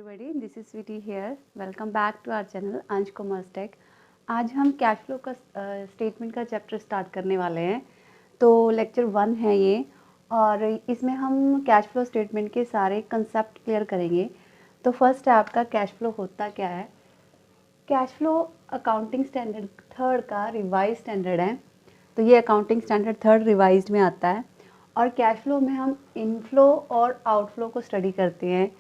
everybody, this is Sweetie here. Welcome back to our channel अंश commerce take. आज हम cash flow का statement का चैप्टर स्टार्ट करने वाले हैं। तो लेक्चर 1 है ये, और इसमें हम कैश फ्लो स्टेटमेंट के सारे कंसेप्ट क्लियर करेंगे। तो फर्स्ट है आपका कैश फ्लो होता क्या है। कैश फ्लो अकाउंटिंग स्टैंडर्ड 3 का रिवाइज स्टैंडर्ड है। तो ये अकाउंटिंग स्टैंडर्ड 3 रिवाइज्ड में आता है, और कैश फ्लो में हम इनफ्लो और आउटफ्लो को स्टडी करते हैं।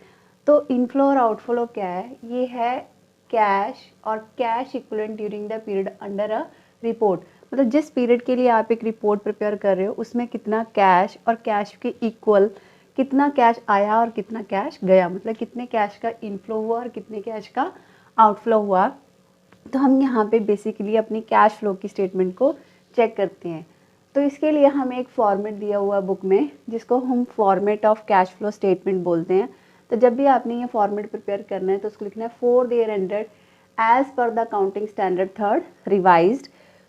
तो इनफ्लो और आउटफ्लो क्या है? ये है कैश और cash equivalent during the period under a report. मतलब जिस पीरियड के लिए आप एक रिपोर्ट प्रिपेयर कर रहे हो उसमें कितना कैश और कैश के इक्वल कितना कैश आया और कितना कैश गया, मतलब कितने कैश का इनफ्लो हुआ और कितने कैश का आउटफ्लो हुआ। तो हम यहाँ पे बेसिकली अपनी कैश फ्लो की स्टेटमेंट को चेक करते हैं। तो इसके लिए हमें एक फॉर्मेट दिया हुआ बुक में, जिसको हम format of cash flow statement बोलते हैं। तो जब भी आपने ये फॉर्मेट प्रिपेयर करना है तो उसको लिखना है for the year ended as per the accounting standard 3 revised.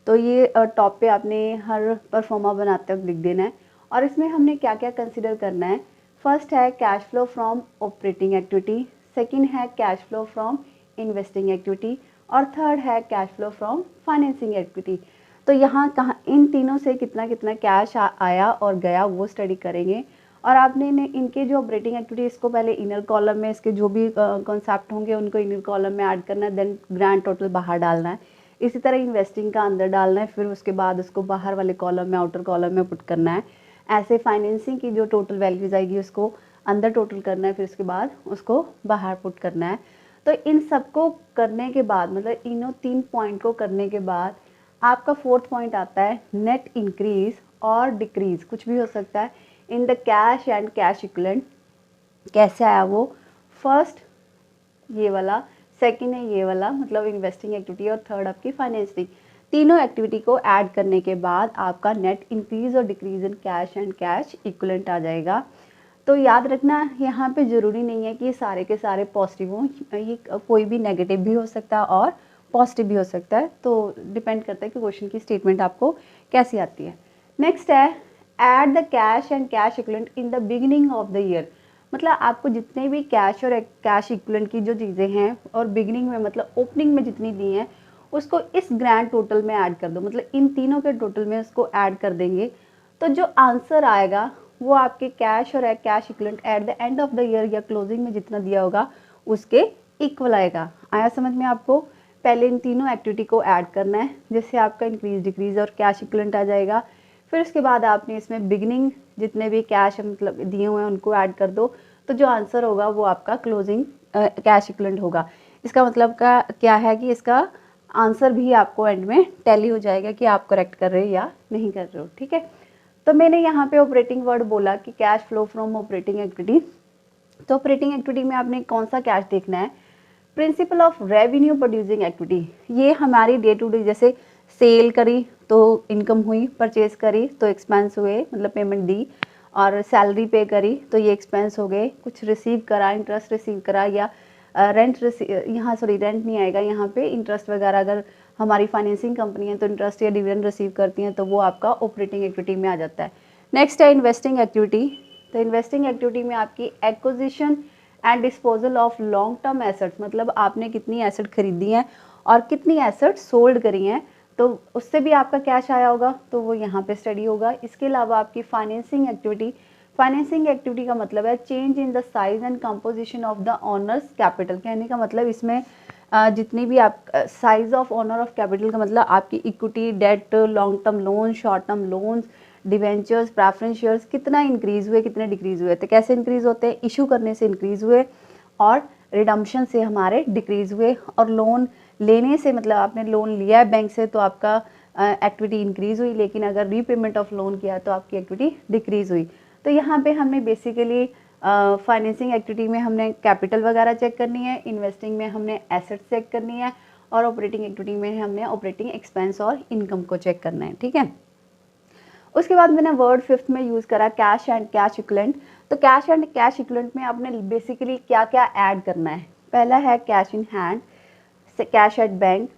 तो ये टॉप पे आपने हर परफॉर्मा बनाते वक्त लिख देना है। और इसमें हमने क्या क्या कंसिडर करना है। फर्स्ट है cash flow from operating activity, second है cash flow from investing activity, और थर्ड है cash flow from financing activity. तो यहाँ कहाँ इन तीनों से कितना कितना कैश आया और गया वो स्टडी करेंगे। और आपने इनके जो ऑपरेटिंग एक्टिविटी, इसको पहले इनर कॉलम में इसके जो भी कॉन्सेप्ट होंगे उनको इनर कॉलम में ऐड करना है, देन ग्रैंड टोटल बाहर डालना है। इसी तरह इन्वेस्टिंग का अंदर डालना है, फिर उसके बाद उसको बाहर वाले कॉलम में, आउटर कॉलम में पुट करना है। ऐसे फाइनेंसिंग की जो टोटल वैल्यूज आएगी उसको अंदर टोटल करना है, फिर उसके बाद उसको बाहर पुट करना है। तो इन सबको करने के बाद, मतलब इनों 3 पॉइंट को करने के बाद आपका 4th पॉइंट आता है नेट इंक्रीज और डिक्रीज, कुछ भी हो सकता है, in the cash and cash equivalent. कैसे आया वो? फर्स्ट ये वाला, सेकंड है ये वाला, मतलब इन्वेस्टिंग एक्टिविटी, और थर्ड आपकी फाइनेंसिंग। तीनों एक्टिविटी को ऐड करने के बाद आपका नेट इंक्रीज और decrease in cash and cash equivalent आ जाएगा। तो याद रखना, यहाँ पे ज़रूरी नहीं है कि ये सारे के सारे पॉजिटिव हों, ये कोई भी नेगेटिव भी हो सकता है और पॉजिटिव भी हो सकता है। तो डिपेंड करता है कि क्वेश्चन की स्टेटमेंट आपको कैसी आती है। नेक्स्ट है add the cash and cash equivalent in the beginning of the year. मतलब आपको जितने भी कैश और कैश इक्विवेलेंट की जो चीज़ें हैं और बिगिनिंग में, मतलब ओपनिंग में जितनी दी हैं, उसको इस ग्रैंड टोटल में ऐड कर दो। मतलब इन तीनों के टोटल में उसको ऐड कर देंगे। तो जो आंसर आएगा वो आपके कैश और cash equivalent at the end of the year या क्लोजिंग में जितना दिया होगा उसके इक्वल आएगा। आया समझ में आपको? पहले इन तीनों एक्टिविटी को ऐड करना है, जिससे आपका इंक्रीज डिक्रीज और कैश इक्विवेलेंट आ जाएगा। फिर उसके बाद आपने इसमें बिगिनिंग जितने भी कैश मतलब दिए हुए हैं उनको ऐड कर दो। तो जो आंसर होगा वो आपका क्लोजिंग कैश इक्विवेलेंट होगा। इसका मतलब का क्या है कि इसका आंसर भी आपको एंड में टैली हो जाएगा कि आप करेक्ट कर रहे हो या नहीं कर रहे हो। ठीक है, तो मैंने यहाँ पे ऑपरेटिंग वर्ड बोला कि cash flow from operating activity. तो ऑपरेटिंग एक्टिविटी में आपने कौन सा कैश देखना है? Principle of revenue producing activity. ये हमारी डे टू डे, जैसे सेल करी तो इनकम हुई, परचेज करी तो एक्सपेंस हुए, मतलब पेमेंट दी, और सैलरी पे करी तो ये एक्सपेंस हो गए। कुछ रिसीव करा, इंटरेस्ट रिसीव करा, या रेंट यहाँ सॉरी रेंट नहीं आएगा यहाँ पे, इंटरेस्ट वगैरह अगर हमारी फाइनेंसिंग कंपनी है तो इंटरेस्ट या डिविडेंड रिसीव करती हैं तो वो आपका ऑपरेटिंग एक्टिविटी में आ जाता है। नेक्स्ट है इन्वेस्टिंग एक्टिविटी। तो इन्वेस्टिंग एक्टिविटी में आपकी acquisition and disposal of long term assets, मतलब आपने कितनी एसेट खरीदी हैं और कितनी एसेट सोल्ड करी हैं, तो उससे भी आपका कैश आया होगा, तो वो यहाँ पे स्टडी होगा। इसके अलावा आपकी फाइनेंसिंग एक्टिविटी। फाइनेंसिंग एक्टिविटी का मतलब है change in the size and composition of the owners capital. कहने का मतलब इसमें जितनी भी आप size of owner of capital का मतलब आपकी equity, debt, long term loan, short term loans, debentures, preference shares कितना इंक्रीज हुए, कितने डिक्रीज हुए। तो कैसे इंक्रीज होते हैं? इशू करने से इंक्रीज हुए और रिडम्पशन से हमारे डिक्रीज हुए। और लोन लेने से, मतलब आपने लोन लिया है बैंक से तो आपका एक्टिविटी इंक्रीज हुई, लेकिन अगर रीपेमेंट ऑफ लोन किया तो आपकी एक्टिविटी डिक्रीज हुई। तो यहाँ पे हमने बेसिकली फाइनेंसिंग एक्टिविटी में हमने कैपिटल वगैरह चेक करनी है, इन्वेस्टिंग में हमने एसेट्स चेक करनी है, और ऑपरेटिंग एक्टिविटी में हमने ऑपरेटिंग एक्सपेंस और इनकम को चेक करना है। ठीक है, उसके बाद मैंने वर्ड 5th में यूज़ करा कैश एंड कैश इक्विवेलेंट। तो कैश एंड कैश इक्विवेलेंट में आपने बेसिकली क्या क्या ऐड करना है? पहला है cash in hand, cash at bank,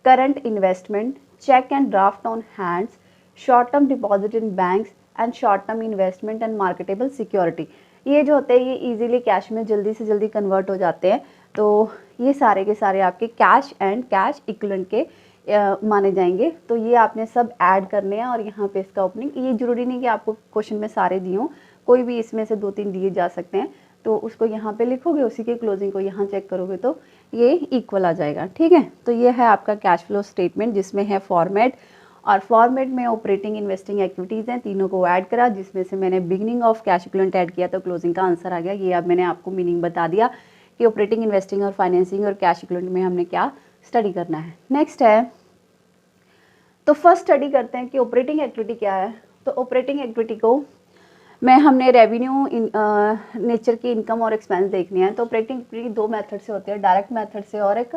current investment, cheque and draft on hands, short term deposit in banks and short term investment and marketable security. ये जो होते हैं ये इजीली कैश में जल्दी से जल्दी कन्वर्ट हो जाते हैं। तो ये सारे के सारे आपके कैश एंड कैश इक्विवेलेंट के माने जाएंगे। तो ये आपने सब ऐड करने हैं और यहाँ पे इसका ओपनिंग, ये जरूरी नहीं कि आपको क्वेश्चन में सारे दिए हों, कोई भी इसमें से 2-3 दिए जा सकते हैं। तो उसको यहाँ पे लिखोगे, उसी के क्लोजिंग को यहाँ चेक करोगे तो ये इक्वल आ जाएगा। ठीक है, तो ये है आपका कैश फ्लो स्टेटमेंट जिसमें है फॉर्मेट, और फॉर्मेट में ऑपरेटिंग इन्वेस्टिंग एक्टिविटीज़ हैं, तीनों को ऐड करा, जिसमें से मैंने beginning of cash equivalent add किया तो क्लोजिंग का आंसर आ गया। ये अब मैंने आपको मीनिंग बता दिया कि ऑपरेटिंग इन्वेस्टिंग और फाइनेंसिंग और कैश इक्विवेलेंट में हमने क्या स्टडी करना है। नेक्स्ट है, तो फर्स्ट स्टडी करते हैं कि ऑपरेटिंग एक्टिविटी क्या है। तो ऑपरेटिंग एक्टिविटी को हमने रेवेन्यू नेचर की इनकम और एक्सपेंस देखने हैं। तो ऑपरेटिंग एक्टिविटी 2 मेथड से होती है, डायरेक्ट मेथड से और एक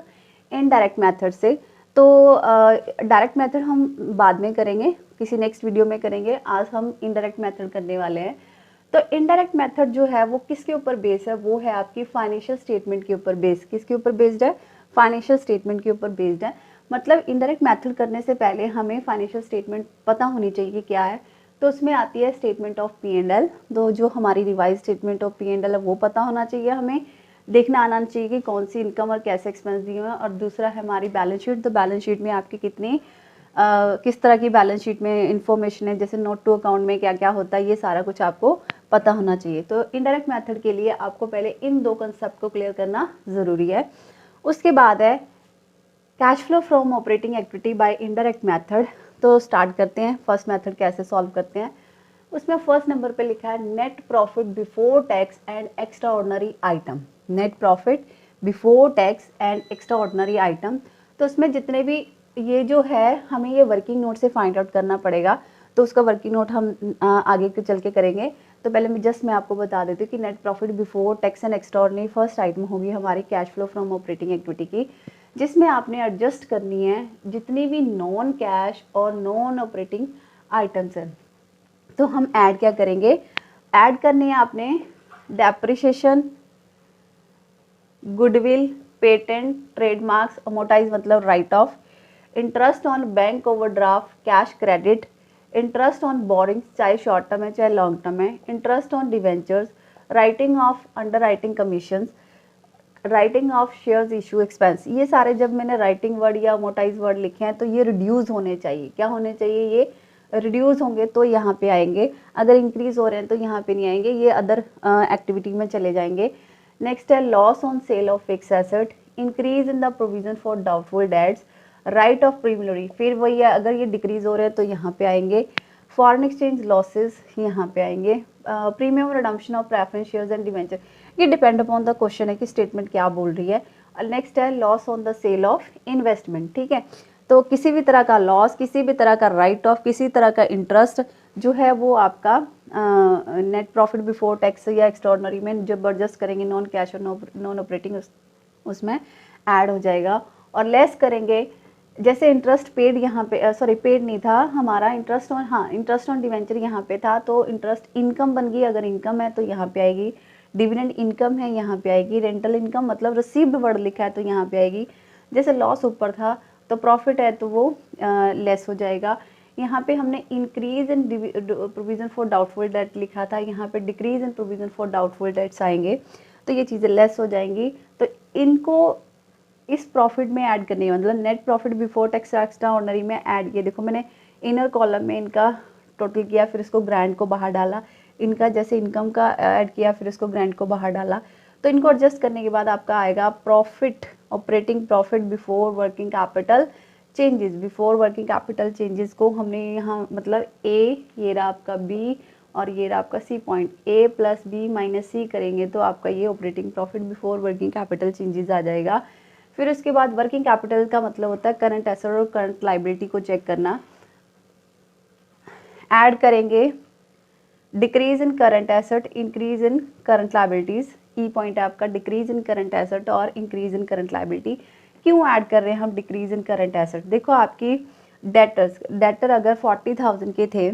इनडायरेक्ट मेथड से। तो डायरेक्ट मेथड हम बाद में करेंगे, किसी नेक्स्ट वीडियो में करेंगे, आज हम इनडायरेक्ट मेथड करने वाले हैं। तो इनडायरेक्ट मेथड जो है वो किसके ऊपर बेस्ड है, वो है आपकी फाइनेंशियल स्टेटमेंट के ऊपर बेस्ड। किसके ऊपर बेस्ड है, फाइनेंशियल स्टेटमेंट के ऊपर बेस्ड है। मतलब इनडायरेक्ट मेथड करने से पहले हमें फाइनेंशियल स्टेटमेंट पता होनी चाहिए कि क्या है। तो उसमें आती है स्टेटमेंट ऑफ P&L, तो जो हमारी रिवाइज स्टेटमेंट ऑफ P&L है वो पता होना चाहिए, हमें देखना आना चाहिए कि कौन सी इनकम और कैसे एक्सपेंस दिए हुए हैं। और दूसरा है हमारी बैलेंस शीट, तो बैलेंस शीट में आपकी किस तरह की बैलेंस शीट में इंफॉर्मेशन है, जैसे नोट टू अकाउंट में क्या क्या होता है, ये सारा कुछ आपको पता होना चाहिए। तो इनडायरेक्ट मेथड के लिए आपको पहले इन 2 कंसेप्ट को क्लियर करना ज़रूरी है। उसके बाद है cash flow from operating activity by indirect method. तो स्टार्ट करते हैं, फर्स्ट मेथड कैसे सॉल्व करते हैं। उसमें फर्स्ट नंबर पे लिखा है net profit before tax and extra ordinary item. Net profit before tax and extra ordinary item, तो उसमें जितने भी ये जो है हमें ये वर्किंग नोट से फाइंड आउट करना पड़ेगा। तो उसका वर्किंग नोट हम आगे के चल के करेंगे। तो पहले मैं आपको बता देती हूँ कि net profit before tax and extra ordinary first item होगी हमारी cash flow from operating activity की, जिसमें आपने एडजस्ट करनी है जितनी भी नॉन कैश और नॉन ऑपरेटिंग आइटम्स हैं। तो हम ऐड क्या करेंगे, ऐड करनी है आपने depreciation, goodwill, patent, trademarks, amortise मतलब write off, interest on bank overdraft, cash credit, interest on borrowing चाहे शॉर्ट टर्म है चाहे लॉन्ग टर्म है, interest on debentures, writing off underwriting commissions, writing off shares issue expense. ये सारे जब मैंने writing word या अमोर्टाइज वर्ड लिखे हैं तो ये रिड्यूस होने चाहिए। क्या होने चाहिए, ये रिड्यूस होंगे तो यहाँ पे आएंगे, अगर इंक्रीज हो रहे हैं तो यहाँ पे नहीं आएंगे, ये अदर एक्टिविटी में चले जाएंगे। नेक्स्ट है loss on sale of fix asset, increase in the provision for doubtful debts, right of प्रीमिलरी, फिर वही है अगर ये डिक्रीज हो रहे हैं तो यहाँ पे आएंगे। फॉरेन एक्सचेंज लॉसेस यहाँ पे आएंगे। Premium redemption of preference shares and debenture, ये डिपेंड अपॉन द क्वेश्चन है कि स्टेटमेंट क्या बोल रही है। नेक्स्ट है loss on the sale of investment. ठीक है, तो किसी भी तरह का लॉस, किसी भी तरह का राइट ऑफ, किसी तरह का इंटरेस्ट जो है वो आपका नेट प्रॉफिट बिफोर टैक्स या एक्स्ट्राऑर्डिनरी में जब एडजस्ट करेंगे नॉन कैश और नॉन ऑपरेटिंग उसमें ऐड हो जाएगा। और लेस करेंगे जैसे इंटरेस्ट पेड यहाँ पे पेड नहीं था हमारा, interest on interest on debenture यहाँ पे था, तो इंटरेस्ट इनकम बन गई, अगर इनकम है तो यहाँ पे आएगी। डिविडेंड इनकम है यहाँ पे आएगी। रेंटल इनकम मतलब रिसीव्ड वर्ड लिखा है तो यहाँ पे आएगी। जैसे लॉस ऊपर था तो प्रॉफिट है तो वो लेस हो जाएगा। यहाँ पे हमने increase in provision for doubtful debt लिखा था, यहाँ पे decrease in provision for doubtful debts आएंगे, तो ये चीज़ें लेस हो जाएंगी। तो इनको इस प्रॉफिट में ऐड करनी है, मतलब net profit before tax extra ordinary में ऐड किया। देखो मैंने इनर कॉलम में इनका टोटल किया, फिर इसको ग्रांड को बाहर डाला, इनका जैसे इनकम का ऐड किया, फिर इसको ग्रांड को बाहर डाला। तो इनको एडजस्ट करने के बाद आपका आएगा profit, operating profit before working capital changes. Before working capital changes को हमने यहाँ मतलब ए, ये रहा आपका बी और ये रहा आपका C point, A plus B minus C करेंगे तो आपका ये operating profit before working capital changes आ जाएगा। फिर उसके बाद वर्किंग कैपिटल का मतलब होता है करंट एसेट और करंट लाइबिलिटी को चेक करना। ऐड करेंगे decrease in current asset, increase in current liabilities. E point है आपका डिक्रीज इन करंट एसेट और इंक्रीज इन करंट लाइबिलिटी। क्यों ऐड कर रहे हैं हम डिक्रीज इन करंट एसेट, देखो आपकी डेटर अगर 40,000 के थे,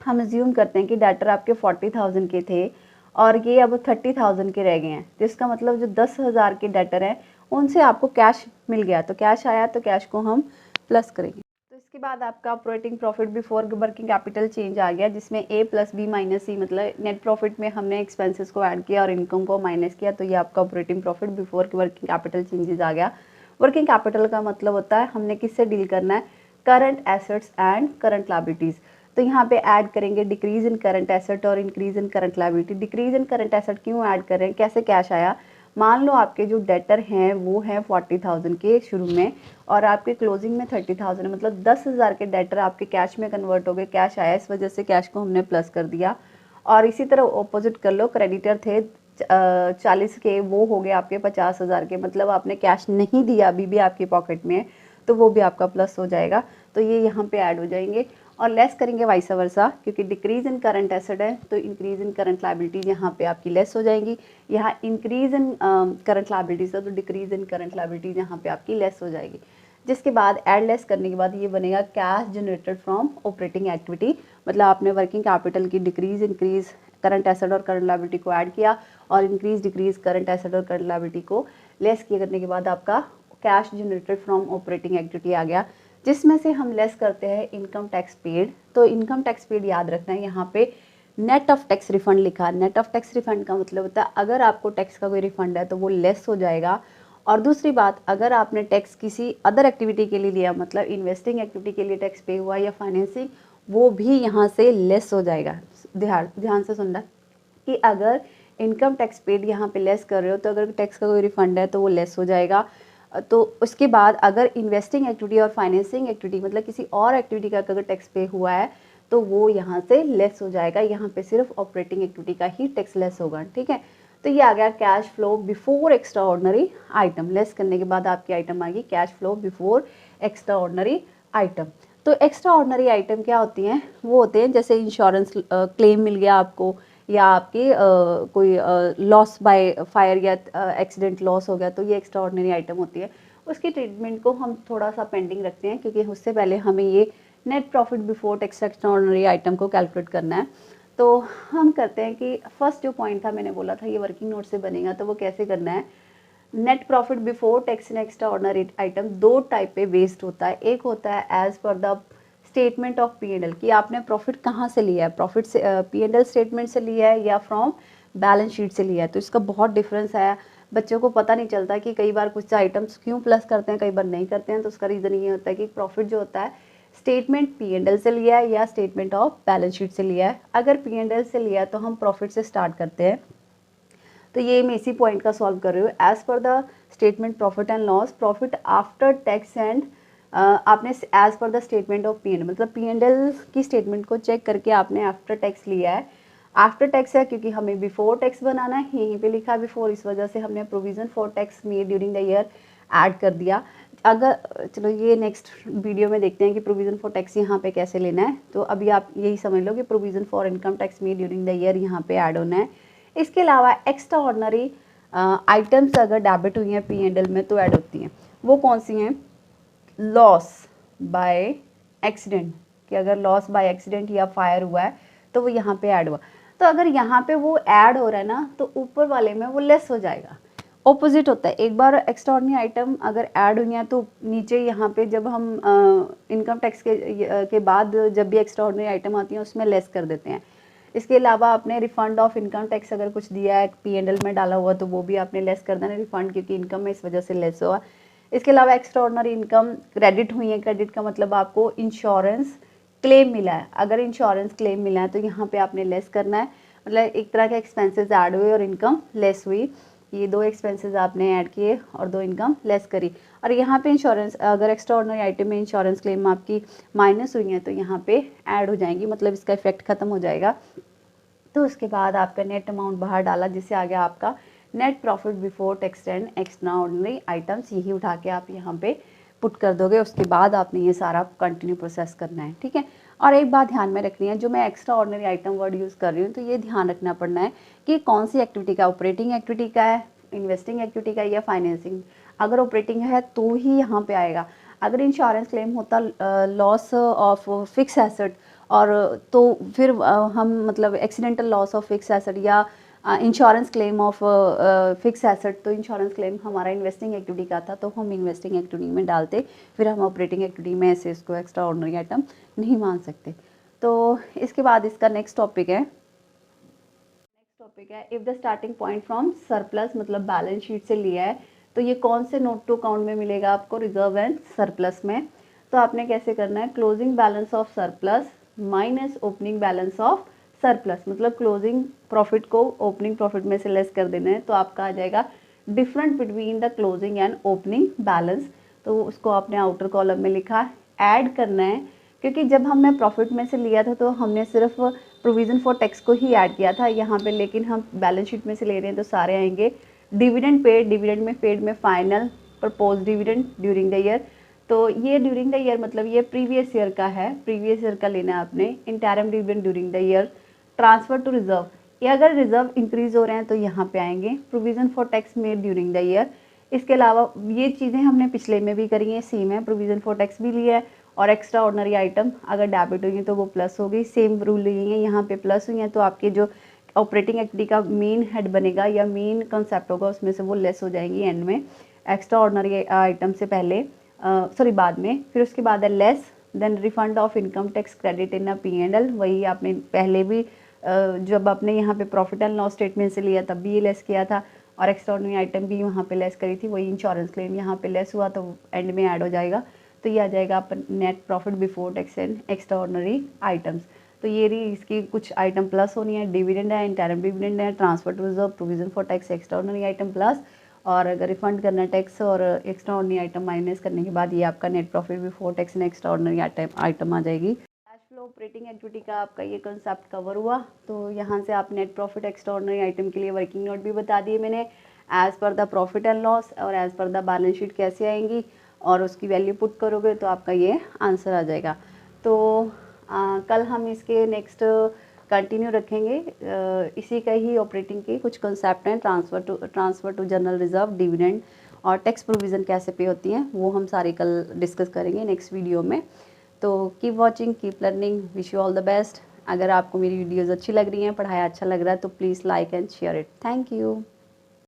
हम अज्यूम करते हैं कि डेटर आपके 40,000 के थे और ये अब 30,000 के रह गए हैं, तो इसका मतलब जो 10,000 के डेटर हैं उनसे आपको कैश मिल गया, तो कैश आया तो कैश को हम प्लस करेंगे। तो उसके बाद आपका operating profit before working capital change आ गया, जिसमें A plus B minus C, मतलब नेट प्रॉफिट में हमने एक्सपेंसेस को ऐड किया और इनकम को माइनस किया, तो ये आपका operating profit before working capital changes आ गया। वर्किंग कैपिटल का मतलब होता है हमने किससे डील करना है, current assets and current liabilities. तो यहाँ पे ऐड करेंगे डिक्रीज इन करंट एसेट और increase in current liability. Decrease in current asset क्यों ऐड कर रहे हैं, कैसे कैश आया, मान लो आपके जो डेटर हैं वो हैं 40,000 के शुरू में और आपके क्लोजिंग में 30,000, मतलब 10,000 के डेटर आपके कैश में कन्वर्ट हो गए, कैश आया, इस वजह से कैश को हमने प्लस कर दिया। और इसी तरह ऑपोजिट कर लो, क्रेडिटर थे 40 के, वो हो गए आपके 50,000 के, मतलब आपने कैश नहीं दिया, अभी भी आपकी पॉकेट में है, तो वो भी आपका प्लस हो जाएगा। तो ये यहाँ पे ऐड हो जाएंगे और लेस करेंगे वाइस वर्सा, क्योंकि डिक्रीज इन करंट एसेट है तो इंक्रीज इन करंट लायबिलिटीज यहाँ पे आपकी लेस हो जाएंगी। यहाँ इंक्रीज इन करंट लायबिलिटीज है तो डिक्रीज इन करंट लायबिलिटीज यहाँ पे आपकी लेस हो जाएगी। जिसके बाद ऐड लेस करने के बाद ये बनेगा cash generated from operating activity, मतलब आपने वर्किंग कैपिटल की डिक्रीज इंक्रीज करंट एसेट और करंट लायबिलिटी को ऐड किया और इंक्रीज डिक्रीज करंट एसेट और करंट लायबिलिटी को लेस किए करने के बाद आपका cash generated from operating activity आ गया, जिसमें से हम लेस करते हैं इनकम टैक्स पेड। तो इनकम टैक्स पेड याद रखना है, यहाँ पे नेट ऑफ टैक्स रिफंड लिखा है। नेट ऑफ टैक्स रिफंड का मतलब होता है अगर आपको टैक्स का कोई रिफंड है तो वो लेस हो जाएगा। और दूसरी बात, अगर आपने टैक्स किसी अदर एक्टिविटी के लिए लिया, मतलब इन्वेस्टिंग एक्टिविटी के लिए टैक्स पे हुआ या फाइनेंसिंग, वो भी यहाँ से लेस हो जाएगा। ध्यान से सुनना कि अगर इनकम टैक्स पेड यहाँ पे लेस कर रहे हो तो अगर टैक्स का कोई रिफंड है तो वो लेस हो जाएगा। तो उसके बाद अगर इन्वेस्टिंग एक्टिविटी और फाइनेंसिंग एक्टिविटी, मतलब किसी और एक्टिविटी का अगर टैक्स पे हुआ है तो वो यहाँ से लेस हो जाएगा। यहाँ पे सिर्फ ऑपरेटिंग एक्टिविटी का ही टैक्स लेस होगा, ठीक है। तो ये आ गया cash flow before extra ordinary item. Less करने के बाद आपकी आइटम आ गई cash flow before extra ordinary item. तो एक्स्ट्रा ऑर्डनरी आइटम क्या होती हैं, वो होते हैं जैसे इंश्योरेंस क्लेम मिल गया आपको, या आपके कोई लॉस बाय फायर या एक्सीडेंट लॉस हो गया, तो ये एक्स्ट्रा ऑर्डिनरी आइटम होती है। उसकी ट्रीटमेंट को हम थोड़ा सा पेंडिंग रखते हैं क्योंकि उससे पहले हमें ये net profit before tax extra ordinary item को कैलकुलेट करना है। तो हम करते हैं कि फर्स्ट जो पॉइंट था मैंने बोला था ये वर्किंग नोट से बनेगा, तो वो कैसे करना है। Net profit before tax and extra ordinary item दो टाइप पे बेस्ड होता है। एक होता है as per the statement of P&L, कि आपने प्रॉफिट कहाँ से लिया है, प्रॉफिट से P&L स्टेटमेंट से लिया है या फ्रॉम बैलेंस शीट से लिया है। तो इसका बहुत डिफरेंस है, बच्चों को पता नहीं चलता कि कई बार कुछ आइटम्स क्यों प्लस करते हैं, कई बार नहीं करते हैं। तो उसका रीज़न ये होता है कि प्रॉफिट जो होता है स्टेटमेंट P&L से लिया है या स्टेटमेंट ऑफ बैलेंस शीट से लिया है। अगर P&L से लिया है तो हम प्रॉफिट से स्टार्ट करते हैं। तो ये मैं इसी पॉइंट का सॉल्व कर रही हूँ। As per the statement profit and loss, profit after tax and आपने as per the statement of P&L, मतलब P&L की स्टेटमेंट को चेक करके आपने आफ्टर टैक्स लिया है। आफ्टर टैक्स है क्योंकि हमें बिफोर टैक्स बनाना है, यहीं पे लिखा है बिफोर, इस वजह से हमने provision for tax made during the year add कर दिया। अगर चलो ये नेक्स्ट वीडियो में देखते हैं कि प्रोविजन फॉर टैक्स यहाँ पे कैसे लेना है। तो अभी आप यही समझ लो कि provision for income tax made during the year यहाँ पे ऐड होना है। इसके अलावा एक्स्ट्रा ऑर्डिनरी आइटम्स अगर डेबिट हुई हैं P&L में तो ऐड होती हैं। वो कौन सी हैं, लॉस बाय एक्सीडेंट, कि अगर लॉस बाय एक्सीडेंट या फायर हुआ है तो वो यहाँ पे ऐड हुआ। तो अगर यहाँ पे वो ऐड हो रहा है ना तो ऊपर वाले में वो लेस हो जाएगा। ऑपोजिट होता है, एक बार एक्स्ट्राऑर्डिनरी आइटम अगर ऐड हुई है तो नीचे यहाँ पे जब हम इनकम टैक्स के बाद जब भी एक्स्ट्राऑर्डिनरी आइटम आती है उसमें लेस कर देते हैं। इसके अलावा आपने रिफंड ऑफ इनकम टैक्स अगर कुछ दिया है P&L में डाला हुआ तो वो भी आपने लेस कर देना रिफंड, क्योंकि इनकम में इस वजह से लेस हुआ। इसके अलावा एक्स्ट्रा ऑर्डिनरी इनकम क्रेडिट हुई है, क्रेडिट का मतलब आपको इंश्योरेंस क्लेम मिला है, अगर इंश्योरेंस क्लेम मिला है तो यहाँ पे आपने लेस करना है। मतलब एक तरह के एक्सपेंसेस ऐड हुए और इनकम लेस हुई, ये दो एक्सपेंसेस आपने ऐड किए और दो इनकम लेस करी। और यहाँ पे इंश्योरेंस अगर एक्स्ट्रा ऑर्डिनरी आइटम में इंश्योरेंस क्लेम आपकी माइनस हुई है तो यहाँ पे ऐड हो जाएंगी, मतलब इसका इफेक्ट खत्म हो जाएगा। तो उसके बाद आपका नेट अमाउंट बाहर डाला जिससे आ गया आपका net profit before tax and extra ordinary items, यही उठा के आप यहाँ पे पुट कर दोगे। उसके बाद आपने ये सारा कंटिन्यू प्रोसेस करना है, ठीक है। और एक बात ध्यान में रखनी है, जो मैं extra ordinary item word use कर रही हूँ तो ये ध्यान रखना पड़ना है कि कौन सी एक्टिविटी का, ऑपरेटिंग एक्टिविटी का है, इन्वेस्टिंग एक्टिविटी का या फाइनेंसिंग। अगर ऑपरेटिंग है तो ही यहाँ पे आएगा। अगर इंश्योरेंस क्लेम होता लॉस ऑफ फिक्स एसेट और तो फिर हम मतलब accidental loss of fix asset या insurance claim of fix asset, तो इंश्योरेंस क्लेम हमारा इन्वेस्टिंग एक्टिविटी का था, तो हम इन्वेस्टिंग एक्टिविटी में डालते, फिर हम ऑपरेटिंग एक्टिविटी में ऐसे इसको एक्स्ट्रा ऑर्डिनरी आइटम नहीं मान सकते। तो इसके बाद इसका नेक्स्ट टॉपिक है if the starting point from surplus, मतलब बैलेंस शीट से लिया है, तो ये कौन से नोट टू अकाउंट में मिलेगा आपको, रिजर्व एंड सरप्लस में। तो आपने कैसे करना है, closing balance of surplus minus opening balance of surplus, मतलब क्लोजिंग प्रॉफिट को ओपनिंग प्रॉफिट में से लेस कर देना है, तो आपका आ जाएगा different between the closing and opening balance. तो उसको आपने आउटर कॉलम में लिखा, ऐड करना है, क्योंकि जब हमने प्रॉफिट में से लिया था तो हमने सिर्फ प्रोविज़न फॉर टैक्स को ही ऐड किया था यहाँ पे, लेकिन हम बैलेंस शीट में से ले रहे हैं तो सारे आएंगे। डिविडेंड पेड, डिविडेंड में पेड में final propose dividend during the year, तो ये ड्यूरिंग द ईयर मतलब ये प्रीवियस ईयर का है, प्रीवियस ईयर का लेना है आपने। Interim dividend during the year, transfer to reserve, ये अगर रिजर्व इंक्रीज हो रहे हैं तो यहाँ पे आएंगे। Provision for tax made during the year, इसके अलावा ये चीज़ें हमने पिछले में भी करी हैं, सेम है, प्रोविज़न फॉर टैक्स भी लिया है, और एक्स्ट्रा ऑर्डिनरी आइटम अगर डेबिट हुई है तो वो प्लस हो गई, सेम रूल यही है, यहाँ पे प्लस हुई हैं तो आपके जो ऑपरेटिंग एक्टिविटी का मेन हेड बनेगा या मेन कंसेप्ट होगा उसमें से वो लेस हो जाएंगी एंड में, एक्स्ट्रा ऑर्डिनरी आइटम से पहले, सॉरी बाद में। फिर उसके बाद है less, then refund of income tax credit in a P&L, वही आपने पहले भी जब आपने यहाँ पे प्रॉफिट एंड लॉस स्टेटमेंट से लिया तब भी ये लेस किया था, और एक्स्ट्रा ऑर्डिनरी आइटम भी वहाँ पे लेस करी थी, वही इंश्योरेंस क्लेम यहाँ पे लेस हुआ तो एंड में ऐड हो जाएगा। तो ये आ जाएगा आप net profit before tax and extra ordinary items. तो ये रही इसकी कुछ आइटम प्लस होनी है, डिविडेंड है, इंटरम डिविडेंड है, transfer to reserve, provision for tax, extra ordinary item plus, और अगर रिफंड करना टैक्स और एक्स्ट्रा ऑर्डिनरी आइटम माइनस करने के बाद ये आपका net profit before tax and extra ordinary item आ जाएगी। कैश फ्लो ऑपरेटिंग एक्टिविटी का आपका ये कंसेप्ट कवर हुआ। तो यहाँ से आप net profit extra ordinary item के लिए वर्किंग नोट भी बता दिए मैंने, as per the profit and loss और as per the balance sheet कैसे आएंगी, और उसकी वैल्यू पुट करोगे तो आपका ये आंसर आ जाएगा। तो कल हम इसके नेक्स्ट कंटिन्यू रखेंगे, इसी का ही ऑपरेटिंग के कुछ कंसेप्ट हैं, transfer to general reserve, dividend और टैक्स प्रोविज़न कैसे पे होती हैं, वो हम सारे कल डिस्कस करेंगे नेक्स्ट वीडियो में। तो keep watching, keep learning, wish you all the best. अगर आपको मेरी वीडियोज़ अच्छी लग रही हैं, पढ़ाया अच्छा लग रहा है तो please like and share it. Thank you.